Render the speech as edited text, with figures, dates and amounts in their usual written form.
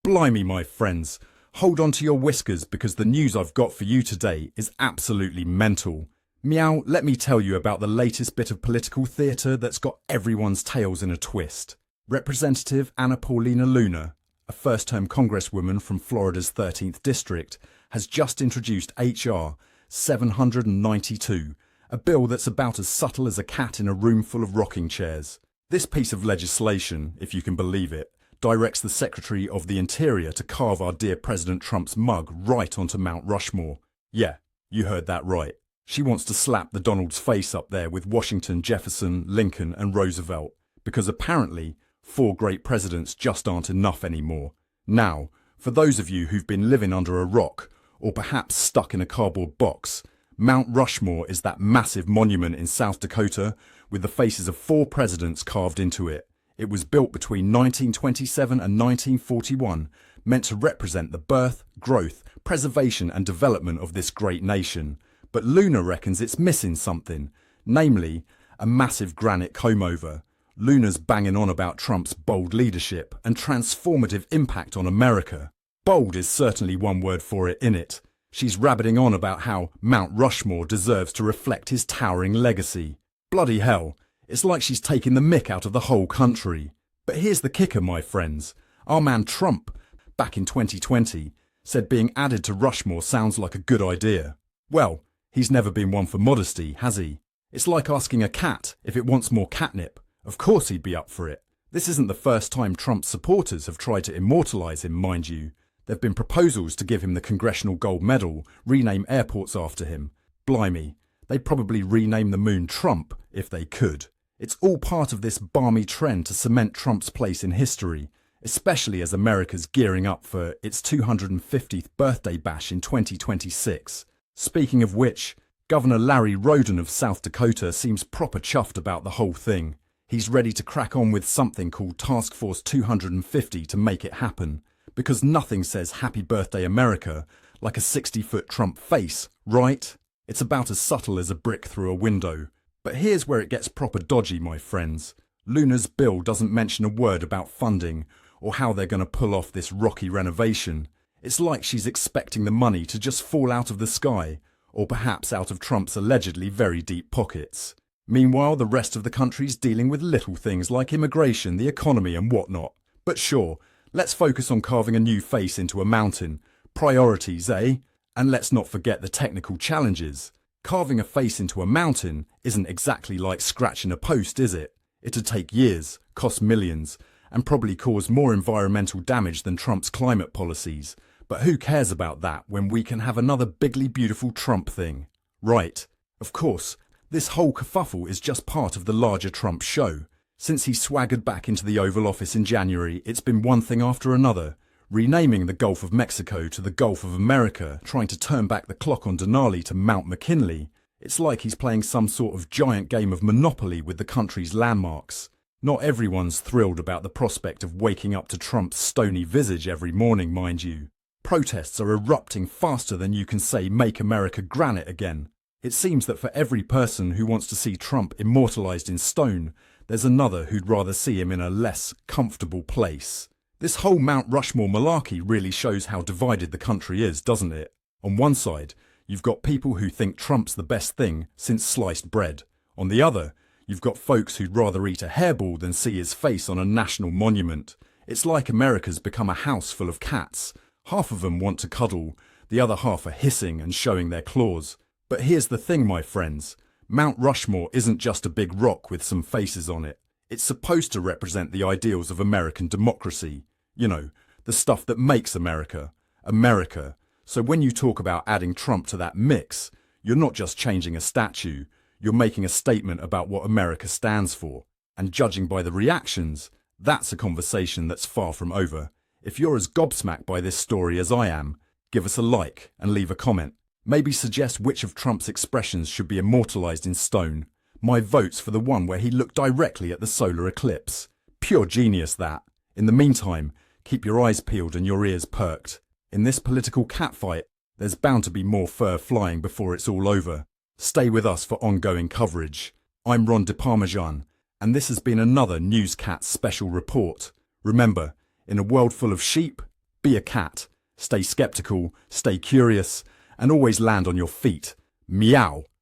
Blimey, my friends, hold on to your whiskers because the news I've got for you today is absolutely mental. Meow, let me tell you about the latest bit of political theatre that's got everyone's tails in a twist. Representative Anna Paulina Luna, a first-term congresswoman from Florida's 13th district, has just introduced H.R. 792, a bill that's about as subtle as a cat in a room full of rocking chairs. This piece of legislation, if you can believe it, directs the Secretary of the Interior to carve our dear President Trump's mug right onto Mount Rushmore. Yeah, you heard that right. She wants to slap the Donald's face up there with Washington, Jefferson, Lincoln and Roosevelt, because apparently 4 great presidents just aren't enough anymore. Now, for those of you who've been living under a rock, or perhaps stuck in a cardboard box, Mount Rushmore is that massive monument in South Dakota with the faces of 4 presidents carved into it. It was built between 1927 and 1941, meant to represent the birth, growth, preservation and development of this great nation. But Luna reckons it's missing something, namely a massive granite comb-over. Luna's banging on about Trump's bold leadership and transformative impact on America. Bold is certainly one word for it, innit? She's rabbiting on about how Mount Rushmore deserves to reflect his towering legacy. Bloody hell, it's like she's taking the mick out of the whole country. But here's the kicker, my friends. Our man Trump, back in 2020, said being added to Rushmore sounds like a good idea. Well, he's never been one for modesty, has he? It's like asking a cat if it wants more catnip. Of course he'd be up for it. This isn't the first time Trump's supporters have tried to immortalise him, mind you. There have been proposals to give him the Congressional Gold Medal, rename airports after him. Blimey, they'd probably rename the moon Trump if they could. It's all part of this balmy trend to cement Trump's place in history, especially as America's gearing up for its 250th birthday bash in 2026. Speaking of which, Governor Larry Roden of South Dakota seems proper chuffed about the whole thing. He's ready to crack on with something called Task Force 250 to make it happen, because nothing says Happy Birthday America like a 60-foot Trump face, right? It's about as subtle as a brick through a window. But here's where it gets proper dodgy, my friends. Luna's bill doesn't mention a word about funding or how they're going to pull off this rocky renovation. It's like she's expecting the money to just fall out of the sky, or perhaps out of Trump's allegedly very deep pockets. Meanwhile, the rest of the country's dealing with little things like immigration, the economy and whatnot. But sure, let's focus on carving a new face into a mountain. Priorities, eh? And let's not forget the technical challenges. Carving a face into a mountain isn't exactly like scratching a post, is it? It'd take years, cost millions, and probably cause more environmental damage than Trump's climate policies. But who cares about that when we can have another bigly beautiful Trump thing? Right. Of course, this whole kerfuffle is just part of the larger Trump show. Since he swaggered back into the Oval Office in January, it's been one thing after another. Renaming the Gulf of Mexico to the Gulf of America, trying to turn back the clock on Denali to Mount McKinley. It's like he's playing some sort of giant game of Monopoly with the country's landmarks. Not everyone's thrilled about the prospect of waking up to Trump's stony visage every morning, mind you. Protests are erupting faster than you can say "Make America Granite" again. It seems that for every person who wants to see Trump immortalised in stone, there's another who'd rather see him in a less comfortable place. This whole Mount Rushmore malarkey really shows how divided the country is, doesn't it? On one side, you've got people who think Trump's the best thing since sliced bread. On the other, you've got folks who'd rather eat a hairball than see his face on a national monument. It's like America's become a house full of cats. Half of them want to cuddle, the other half are hissing and showing their claws. But here's the thing, my friends. Mount Rushmore isn't just a big rock with some faces on it. It's supposed to represent the ideals of American democracy. You know, the stuff that makes America, America. So when you talk about adding Trump to that mix, you're not just changing a statue, you're making a statement about what America stands for. And judging by the reactions, that's a conversation that's far from over. If you're as gobsmacked by this story as I am, give us a like and leave a comment. Maybe suggest which of Trump's expressions should be immortalised in stone. My vote's for the one where he looked directly at the solar eclipse. Pure genius, that. In the meantime, keep your eyes peeled and your ears perked. In this political catfight, there's bound to be more fur flying before it's all over. Stay with us for ongoing coverage. I'm Ron DeParmesan, and this has been another Newscat special report. Remember, in a world full of sheep, Be a cat. Stay skeptical, stay curious, and always land on your feet. Meow.